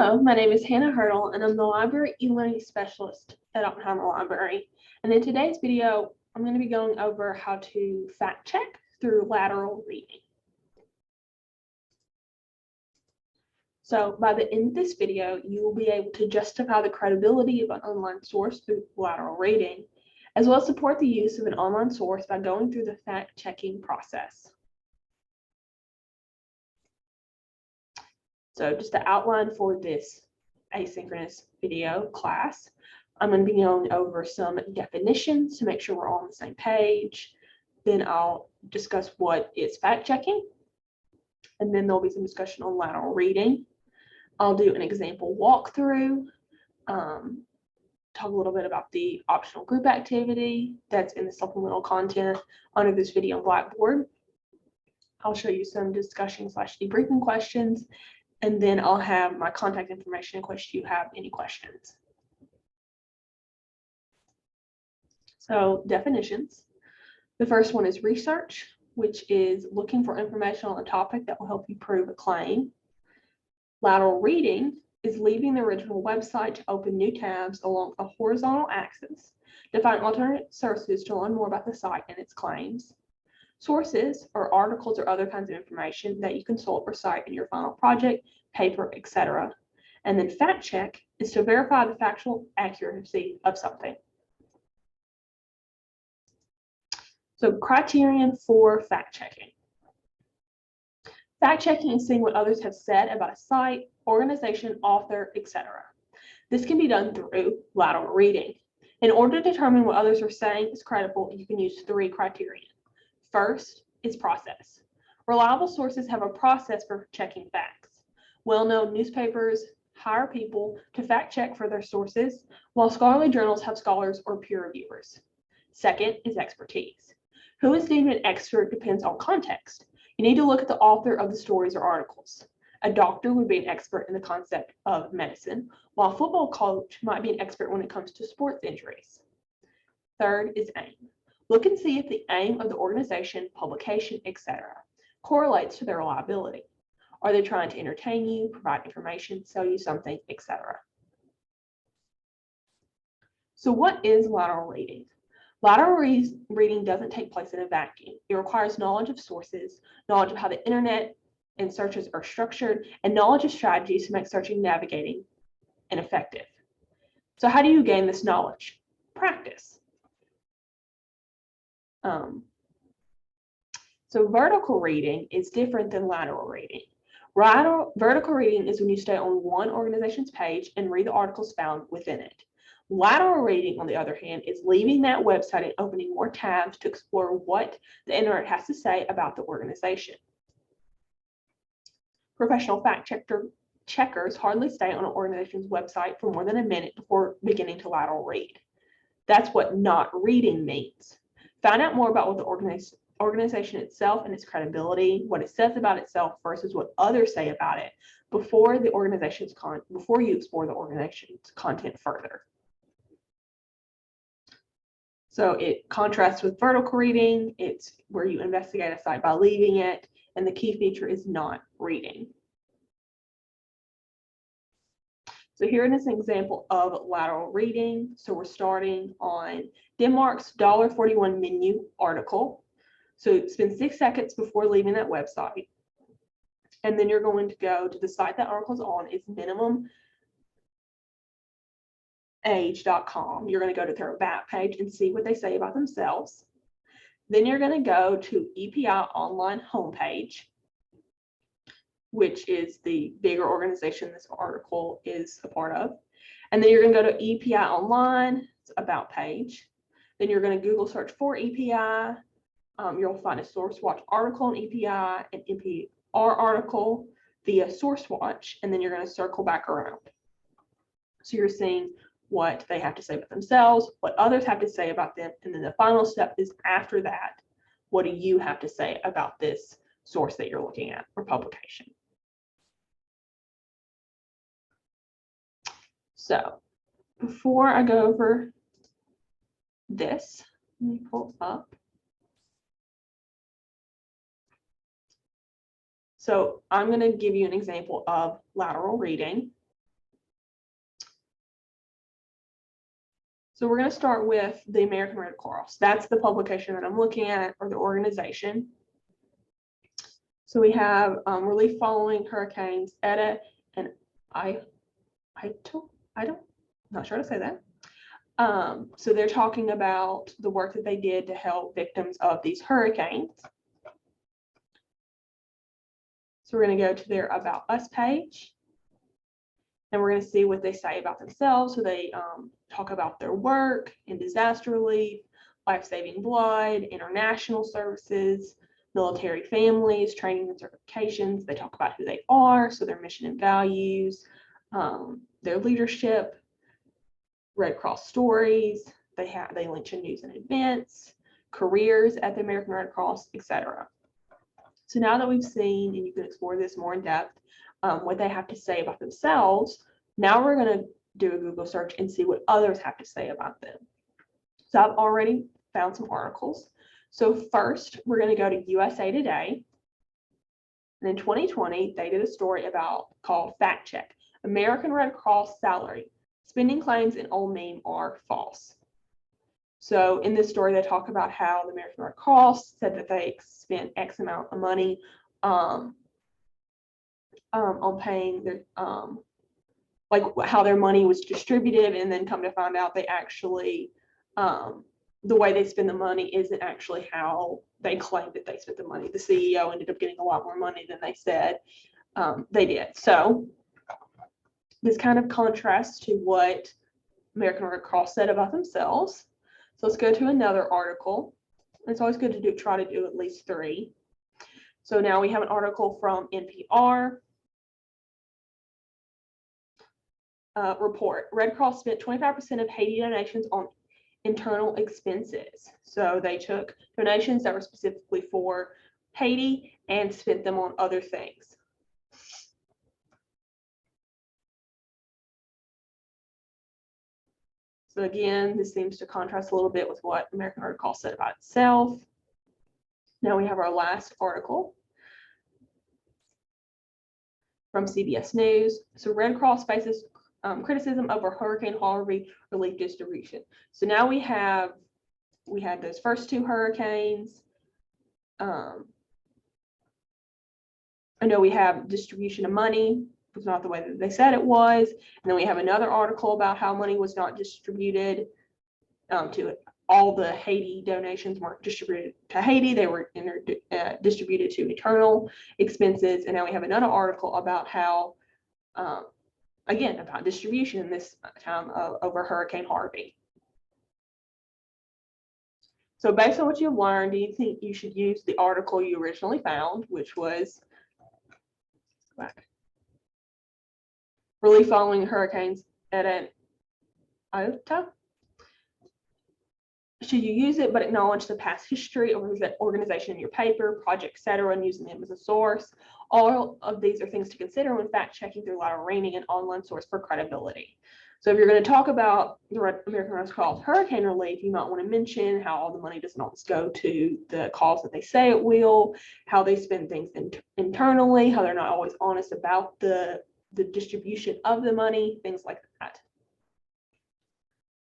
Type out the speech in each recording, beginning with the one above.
Hello, my name is Hannah Hurdle, and I'm the Library e-learning specialist at Oppenheimer Library. And in today's video, I'm going to be going over how to fact check through lateral reading. So by the end of this video, you will be able to justify the credibility of an online source through lateral reading, as well as support the use of an online source by going through the fact checking process. So just to outline for this asynchronous video class, I'm going to be going over some definitions to make sure we're all on the same page. Then I'll discuss what is fact checking. And then there'll be some discussion on lateral reading. I'll do an example walkthrough, talk a little bit about the optional group activity that's in the supplemental content under this video on Blackboard. I'll show you some discussion/debriefing questions. And then I'll have my contact information in case you have any questions. So definitions. The first one is research, which is looking for information on a topic that will help you prove a claim. Lateral reading is leaving the original website to open new tabs along a horizontal axis to find alternate sources to learn more about the site and its claims. Sources are articles or other kinds of information that you consult or cite in your final project, paper, etc. And then fact check is to verify the factual accuracy of something. So criterion for fact checking. Fact checking is seeing what others have said about a site, organization, author, etc. This can be done through lateral reading. In order to determine what others are saying is credible, you can use 3 criteria. First is process. Reliable sources have a process for checking facts. Well-known newspapers hire people to fact check for their sources, while scholarly journals have scholars or peer reviewers. Second is expertise. Who is deemed an expert depends on context. You need to look at the author of the stories or articles. A doctor would be an expert in the concept of medicine, while a football coach might be an expert when it comes to sports injuries. Third is aim. Look and see if the aim of the organization, publication, etc. correlates to their reliability. Are they trying to entertain you, provide information, sell you something, etc.? So what is lateral reading? Lateral reading doesn't take place in a vacuum. It requires knowledge of sources, knowledge of how the internet and searches are structured, and knowledge of strategies to make searching and navigating effective. So how do you gain this knowledge? Practice. So vertical reading is different than lateral reading. Vertical reading is when you stay on one organization's page and read the articles found within it. Lateral reading, on the other hand, is leaving that website and opening more tabs to explore what the internet has to say about the organization. Professional fact checkers hardly stay on an organization's website for more than a minute before beginning to lateral read. That's what not reading means. Find out more about what the organization itself and its credibility, what it says about itself versus what others say about it before you explore the organization's content further. So it contrasts with vertical reading. It's where you investigate a site by leaving it, and the key feature is not reading. So here is an example of lateral reading. So we're starting on Denmark's $1.41 menu article. So spend 6 seconds before leaving that website. And then you're going to go to the site that article's on is minimumage.com. You're going to go to their about page and see what they say about themselves. Then you're going to go to EPI online homepage, which is the bigger organization this article is a part of. And then you're going to go to EPI online, it's about page. Then you're going to Google search for EPI. You'll find a SourceWatch article on EPI, an NPR article via SourceWatch, and then you're going to circle back around. So you're seeing what they have to say about themselves, what others have to say about them, and then the final step is after that, what do you have to say about this source that you're looking at or publication? So before I go over this, let me pull up. So I'm going to give you an example of lateral reading. So we're going to start with the American Red Cross. That's the publication that I'm looking at, or the organization. So we have relief following hurricanes Eta and not sure how to say that. So they're talking about the work that they did to help victims of these hurricanes. So we're going to go to their About Us page, and we're going to see what they say about themselves. So they talk about their work in disaster relief, life-saving blood, international services, military families, training and certifications. They talk about who they are, so their mission and values, their leadership, Red Cross stories. They link to news and events, careers at the American Red Cross, etc. So now that we've seen, and you can explore this more in depth, what they have to say about themselves, now we're going to do a Google search and see what others have to say about them. So I've already found some articles. So first, we're going to go to USA Today. And in 2020, they did a story called Fact Check, American Red Cross salary. Spending claims in old meme are false. So in this story, they talk about how the American Red Cross said that they spent X amount of money on paying their like how their money was distributed, and then come to find out they actually the way they spend the money isn't actually how they claimed that they spent the money. The CEO ended up getting a lot more money than they said they did. So this kind of contrasts to what American Red Cross said about themselves. So let's go to another article. It's always good to try to do at least 3. So now we have an article from NPR. Report, Red Cross spent 25% of Haiti donations on internal expenses. So they took donations that were specifically for Haiti and spent them on other things. So again, this seems to contrast a little bit with what American Red Cross said about itself. Now we have our last article from CBS News. So Red Cross faces criticism over Hurricane Harvey relief distribution. So now we had those first 2 hurricanes. I know we have distribution of money. It was not the way that they said it was. And then we have another article about how money was not distributed to all the Haiti donations weren't distributed to Haiti. They were distributed to internal expenses. And now we have another article about how, again, about distribution this time over Hurricane Harvey. So based on what you've learned, do you think you should use the article you originally found, which was relief following hurricanes at an Iota? Should you use it but acknowledge the past history of the organization in your paper, project, etc., and using them as a source? All of these are things to consider when fact checking through lateral reading and online source for credibility. So if you're going to talk about the American Red Cross hurricane relief, you might want to mention how all the money doesn't always go to the cause that they say it will, how they spend things internally, how they're not always honest about the distribution of the money, things like that.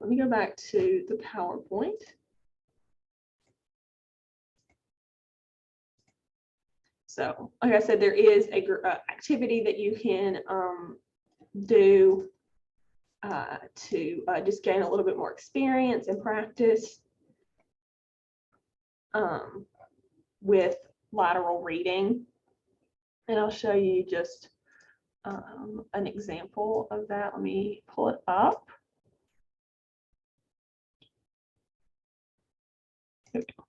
Let me go back to the PowerPoint. So, like I said, there is a activity that you can do to just gain a little bit more experience and practice with lateral reading. And I'll show you just an example of that. Let me pull it up. Here we go.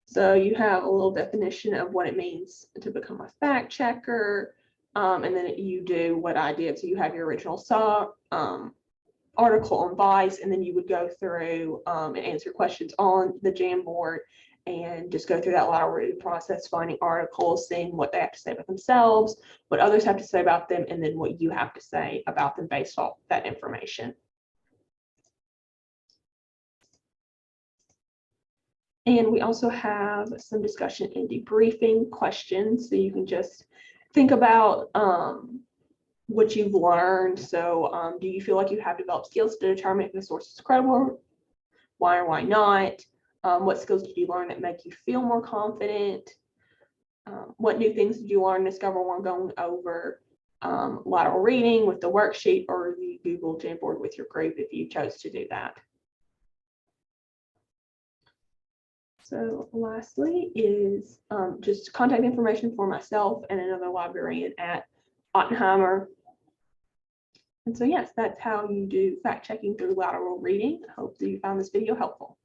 So you have a little definition of what it means to become a fact checker. And then you do what I did. So you have your original article on Vice, and then you would go through and answer questions on the Jamboard and just go through that lateral reading process, finding articles, seeing what they have to say about themselves, what others have to say about them, and then what you have to say about them based off that information. And we also have some discussion and debriefing questions. So you can just think about what you've learned. So do you feel like you have developed skills to determine if the source is credible? Why or why not? What skills did you learn that make you feel more confident? What new things did you learn and discover when going over lateral reading with the worksheet or the Google Jamboard with your group if you chose to do that? So lastly is just contact information for myself and another librarian at Ottenheimer. And so yes, that's how you do fact checking through lateral reading. I hope that you found this video helpful.